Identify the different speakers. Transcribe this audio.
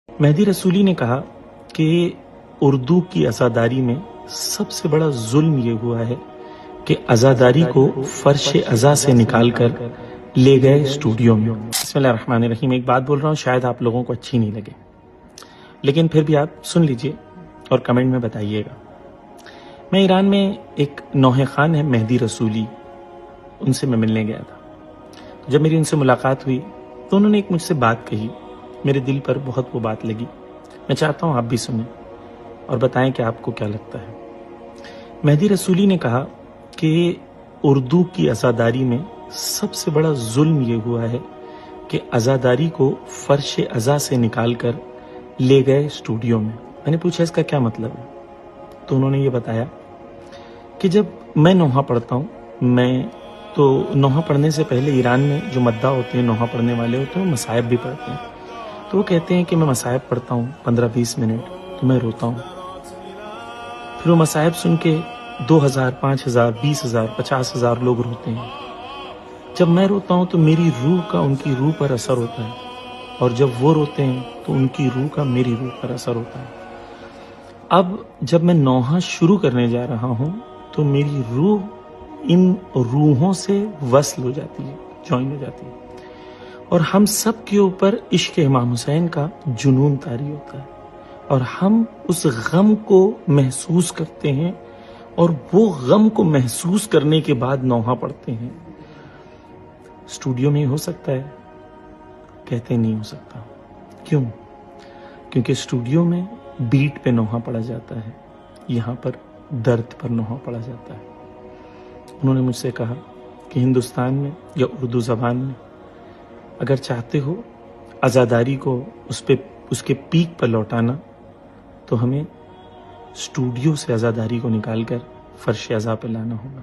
Speaker 1: مہدی رسولی نے کہا کہ اردو کی عزاداری میں سب سے بڑا ظلم یہ ہوا ہے کہ عزاداری کو فرش عزا سے نکال کر لے گئے اسٹوڈیو میں۔ بسم اللہ الرحمن الرحیم۔ ایک بات بول رہا ہوں، شاید آپ لوگوں کو اچھی نہیں لگے، لیکن پھر بھی آپ سن لیجئے اور کمنٹ میں بتائیے گا۔ میں ایران میں ایک نوحہ خان ہے مہدی رسولی، ان سے میں ملنے گیا تھا۔ جب میری ان سے ملاقات ہوئی تو انہوں نے ایک مجھ سے بات کہی، میرے دل پر بہت وہ بات لگی۔ میں چاہتا ہوں آپ بھی سنیں اور بتائیں کہ آپ کو کیا لگتا ہے۔ مہدی رسولی نے کہا کہ اردو کی عزاداری میں سب سے بڑا ظلم یہ ہوا ہے کہ عزاداری کو فرش عزا سے نکال کر لے گئے اسٹوڈیو میں۔ میں نے پوچھا اس کا کیا مطلب ہے، تو انہوں نے یہ بتایا کہ جب میں نوحہ پڑھتا ہوں، میں تو نوحہ پڑھنے سے پہلے ایران میں جو مداح ہوتے ہیں، نوحہ پڑھنے والے ہوتے ہیں، وہ مصائب بھی پڑھتے ہیں۔ تو وہ کہتے ہیں کہ میں مصائب پڑھتا ہوں 15-20 منٹ تو میں روتا ہوں، پھر وہ مصائب سن کے 2000 5000 20000 50,000 لوگ روتے ہیں۔ جب میں روتا ہوں تو میری روح کا ان کی روح پر اثر ہوتا ہے، اور جب وہ روتے ہیں تو ان کی روح کا میری روح پر اثر ہوتا ہے۔ اب جب میں نوحہ شروع کرنے جا رہا ہوں تو میری روح ان روحوں سے وصل ہو جاتی ہے، جوائن ہو جاتی ہے، اور ہم سب کے اوپر عشق امام حسین کا جنون طاری ہوتا ہے، اور ہم اس غم کو محسوس کرتے ہیں، اور وہ غم کو محسوس کرنے کے بعد نوحہ پڑھتے ہیں۔ اسٹوڈیو میں ہو سکتا ہے؟ کہتے نہیں ہو سکتا۔ کیوں؟ کیونکہ اسٹوڈیو میں بیٹ پہ نوحہ پڑھا جاتا ہے، یہاں پر درد پر نوحہ پڑھا جاتا ہے۔ انہوں نے مجھ سے کہا کہ ہندوستان میں یا اردو زبان میں اگر چاہتے ہو عزاداری کو اس کے پیک پر لوٹانا تو ہمیں اسٹوڈیو سے عزاداری کو نکال کر فرش عزا پہ لانا ہوگا۔